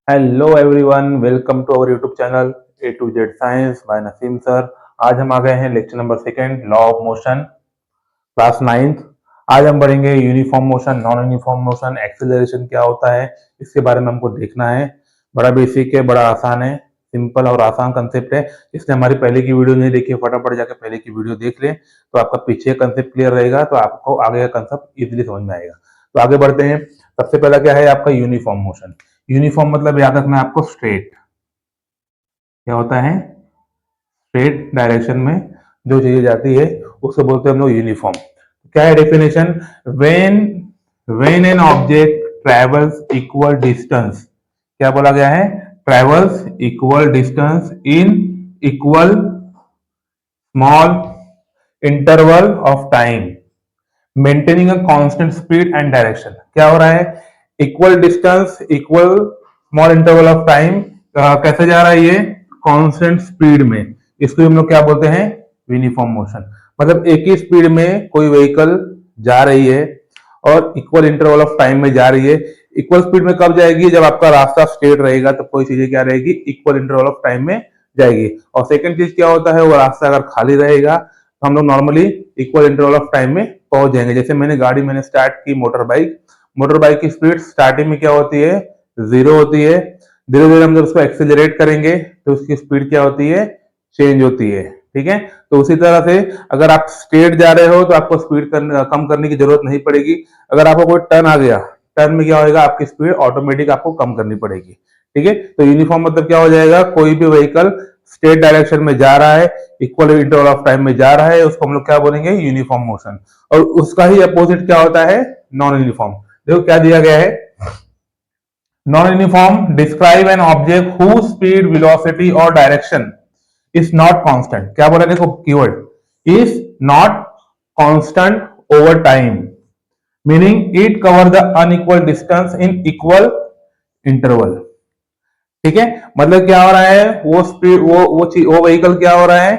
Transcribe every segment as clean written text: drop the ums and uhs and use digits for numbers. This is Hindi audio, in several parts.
Hello everyone, welcome to our YouTube channel A to Z science by Naseem sir. आज हम आ गए हैं lecture number second, law of motion, class ninth. आज हम पढ़ेंगे uniform motion, non uniform motion, acceleration क्या होता है, इसके बारे में हमको देखना है। बड़ा बेसिक है, बड़ा आसान है, सिंपल और आसान कंसेप्ट है। इसने हमारी पहले की वीडियो नहीं देखी, फटाफट जाकर पहले की वीडियो देख ले, तो आपका पीछे कंसेप्ट क्लियर रहेगा, तो आपको आगे का कंसेप्ट इजीली समझ में आएगा। तो आगे बढ़ते हैं। सबसे पहला क्या है आपका यूनिफॉर्म मोशन। यूनिफॉर्म मतलब याद रखना है आपको, स्ट्रेट। क्या होता है? स्ट्रेट डायरेक्शन में जो चीजें जाती है उसको बोलते हैं हम लोग यूनिफॉर्म। क्या है definition? When when an object travels equal distance, क्या बोला गया है? Travels equal distance in equal small interval of time maintaining a constant speed and direction. क्या हो रहा है? Equal distance, equal small interval of time, कैसे जा रहा है ये? कांस्टेंट स्पीड में। इसको हम लोग क्या बोलते हैं? Uniform motion. मतलब एक ही स्पीड में कोई व्हीकल जा रही है और इक्वल इंटरवल ऑफ टाइम में जा रही है। इक्वल स्पीड में कब जाएगी? जब आपका रास्ता स्ट्रेट रहेगा, तो कोई चीजें क्या रहेगी? इक्वल इंटरवल ऑफ टाइम में जाएगी। और सेकंड चीज क्या होता है? वो रास्ता अगर खाली रहेगा तो हम लोग normally equal interval of time में पहुंच जाएंगे। जैसे मैंने स्टार्ट की मोटर बाइक की स्पीड स्टार्टिंग में क्या होती है? 0 होती है। धीरे धीरे हम जब उसको एक्सेलरेट करेंगे तो उसकी स्पीड क्या होती है? चेंज होती है। ठीक है, तो उसी तरह से अगर आप स्ट्रेट जा रहे हो तो आपको स्पीड कम करने की जरूरत नहीं पड़ेगी। अगर आपको कोई टर्न आ गया, टर्न में क्या होगा? आपकी स्पीड ऑटोमेटिक आपको कम करनी पड़ेगी। ठीक है, तो यूनिफॉर्म मतलब क्या हो जाएगा? कोई भी व्हीकल स्ट्रेट डायरेक्शन में जा रहा है, इक्वल इंटरवल ऑफ टाइम में जा रहा है, उसको हम लोग क्या बोलेंगे? Uniform motion. और उसका ही अपोजिट क्या होता है? Non uniform. देखो क्या दिया गया है, non uniform describe an object who speed, velocity और डायरेक्शन इज नॉट कांस्टेंट। क्या बोला? देखो keyword is not constant over time, meaning it cover the unequal distance in equal interval. ठीक है, मतलब क्या हो रहा है? वो स्पीड, वो व्हीकल क्या हो रहा है?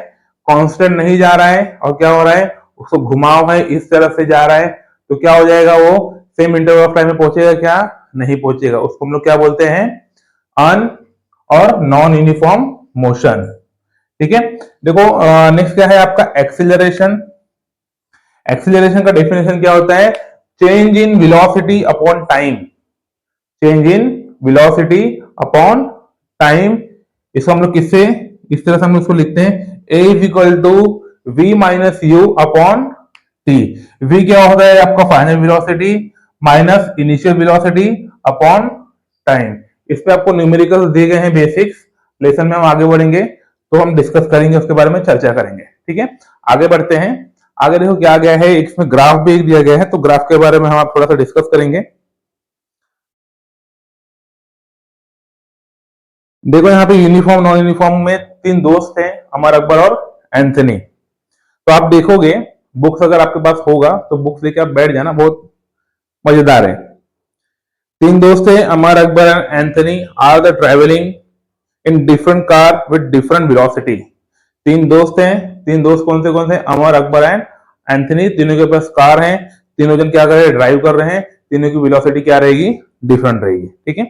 कांस्टेंट नहीं जा रहा है, और क्या हो रहा है? उसको घुमाव है, इस तरफ से जा रहा है, तो क्या हो जाएगा? वो सेम इंटरवल ऑफ टाइम में पहुंचेगा? क्या नहीं पहुंचेगा। उसको हम लोग क्या बोलते हैं? अन और नॉन यूनिफॉर्म मोशन। ठीक है, देखो नेक्स्ट क्या है आपका? एक्सीलरेशन। एक्सीलरेशन का डेफिनेशन क्या होता है? Change in velocity upon time. Change in velocity upon time. इसको हम लोग किससे, इस तरह से हम इसको लिखते हैं, A is equal to V minus U upon T. V क्या होता है? आपका final velocity minus initial velocity upon time. इस पे आपको न्यूमेरिकल दिए गए हैं बेसिक्स। लेसन में हम आगे बढ़ेंगे तो हम डिस्कस करेंगे, उसके बारे में चर्चा करेंगे। ठीक है, आगे बढ़ते हैं। आगे देखो क्या गया है, इसमें ग्राफ भी दिया गया है, तो ग्राफ के बारे में हम थोड़ा सा डिस्कस करेंगे। देखो यहाँ पे यूनिफॉर्म नॉन यूनिफॉर्म में 3 दोस्त हैं, अमर, अकबर और एंथनी। तो आप देखोगे, बुक्स अगर आपके पास होगा तो बुक्स लेके आप बैठ जाना, बहुत मजेदार है। 3 दोस्त हैं, Amar, Akbar and Anthony are the travelling in different car with different velocity. 3 दोस्त हैं। 3 दोस्त कौन से? Amar, Akbar and Anthony. तीनों के पास कार हैं, तीनों जन क्या कर रहे हैं? ड्राइव कर रहे हैं। तीनों की वेलोसिटी क्या रहेगी? डिफरेंट रहेगी। ठीक है,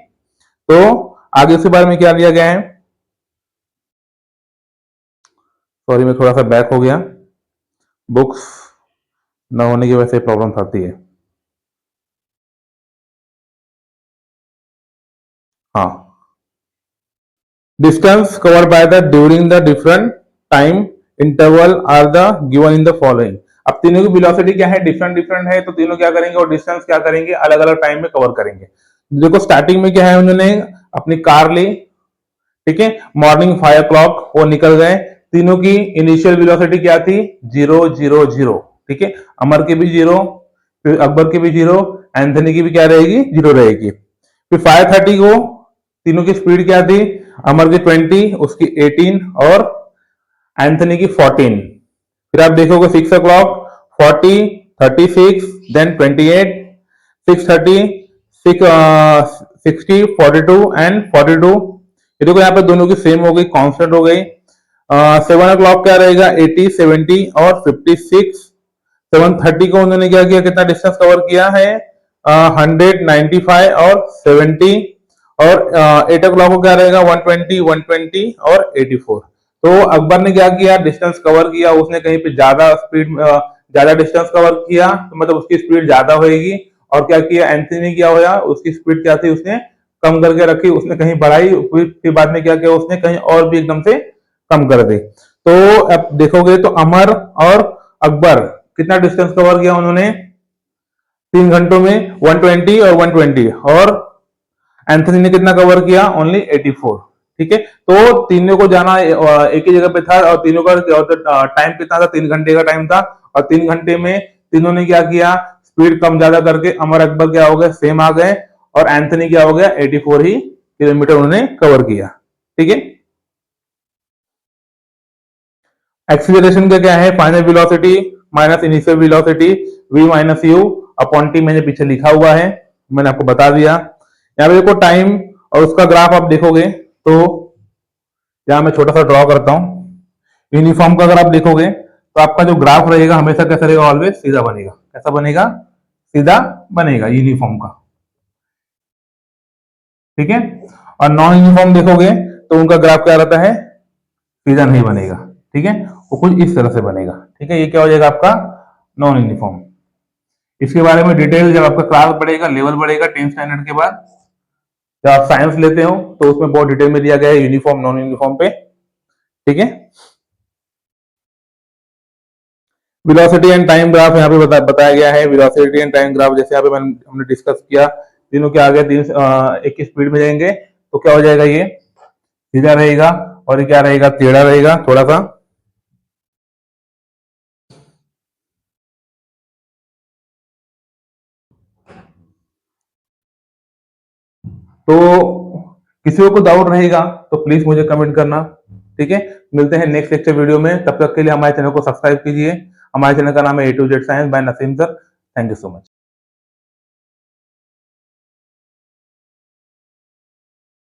तो आगे उसके बारे में क्या लिया गया है? सॉरी, मैं थोड़ा सा बैक हो गया, बुक्स न होने की वजह से प्रॉब्लम आती है। हाँ, distance cover by the during the different time interval are the given in the following. अब तीनों की वेलोसिटी क्या है? डिफरेंट डिफरेंट है, तो तीनों क्या करेंगे? और डिस्टेंस क्या करेंगे? अलग अलग टाइम में कवर करेंगे। देखो स्टार्टिंग में क्या है, उन्होंने अपनी कार ली। ठीक है, मॉर्निंग 5 o'clock वो निकल गए। तीनों की इनिशियल वेलोसिटी क्या थी? 0 0 0। ठीक है, अमर की भी 0, फिर अकबर की भी 0, एंथनी की भी क्या रहेगी? 0 रहेगी। फिर 5:30 को तीनों की स्पीड क्या थी? अमर की 20, उसकी 18 और एंथनी की 14। फिर आप देखोगे 6 o'clock 40, 36, देन 28, 6:30, 60, 42 एंड 42। ये देखो यहाँ पे दोनों की सेम हो गई, कांस्टेंट हो गई। 7 o'clock क्या रहेगा? 80, 70 और 56। 7:30 को उन्होंने क्या किया? कितना डिस्टेंस कवर किया है? 195 और 70, और 8 o'clock को क्या रहेगा 120, 120 और 84। तो अकबर ने क्या किया, डिस्टेंस कवर किया, उसने कहीं पे ज्यादा स्पीड, ज्यादा डिस्टेंस कवर किया, तो मतलब उसकी स्पीड ज्यादा होगी। और क्या किया एंथनी ने, क्या होया, उसकी स्पीड क्या थी, उसने कम करके रखी, उसने कहीं बढ़ाई, फिर बाद में क्या किया, उसने कहीं और भी एकदम से कम कर दी। तो अब देखोगे तो अमर और अकबर कितना डिस्टेंस कवर किया उन्होंने 3 घंटों में, 120 और 120, और एंथनी ने कितना कवर किया, ओनली 84। ठीक है, तो तीनों को जाना एक ही जगह पे था, और तीनों का टाइम कितना था, 3 घंटे का टाइम था। और 3 घंटे में तीनों ने क्या किया, स्पीड कम ज्यादा करके अमर अकबर क्या हो गए, सेम आ गए, और एंथनी क्या हो गया, 84 ही किलोमीटर उन्होंने कवर किया। ठीक है, एक्सीलरेशन का क्या है, final velocity minus initial velocity v minus U upon T, मैंने पीछे लिखा हुआ है, मैंने आपको बता दिया। यहाँ पे देखो टाइम और उसका ग्राफ आप देखोगे तो यहाँ मैं छोटा सा ड्रॉ करता हूँ। यूनिफॉर्म का अगर आप देखोगे तो आपका जो ग्राफ रहेगा हमेशा कैसा रहेगा, ऑलवेज सीधा बनेगा। कैसा बनेगा, सीधा बनेगा यूनिफॉर्म का। ठीक है, और नॉन यूनिफॉर्म देखोगे तो उनका ग्राफ क्या रहता है, सीधा नहीं बनेगा। ठीक है, वो कुछ इस तरह से बनेगा। ठीक है, ये क्या हो जाएगा आपका नॉन यूनिफॉर्म। इसके बारे में डिटेल जब आपका क्लास बढ़ेगा, लेवल बढ़ेगा 10th स्टैंडर्ड के बाद, जब आप साइंस लेते हो तो उसमें बहुत डिटेल में दिया गया है यूनिफॉर्म नॉन यूनिफॉर्म पे। ठीक है, वेलोसिटी एंड टाइम ग्राफ यहाँ पे बताया गया है। वेलोसिटी एंड टाइम ग्राफ जैसे यहाँ पे हमने डिस्कस किया, तीनों के आगे एक की स्पीड में जाएंगे तो क्या हो जाएगा, ये सीधा रहेगा, और ये क्या रहेगा, टेढ़ा रहेगा थोड़ा सा। तो किसी को डाउट रहेगा तो प्लीज मुझे कमेंट करना। ठीक है, मिलते हैं नेक्स्ट लेक्चर वीडियो में, तब तक के लिए हमारे चैनल को सब्सक्राइब कीजिए। हमारे चैनल का नाम है A to Z science by Naseem sir. Thank you so much.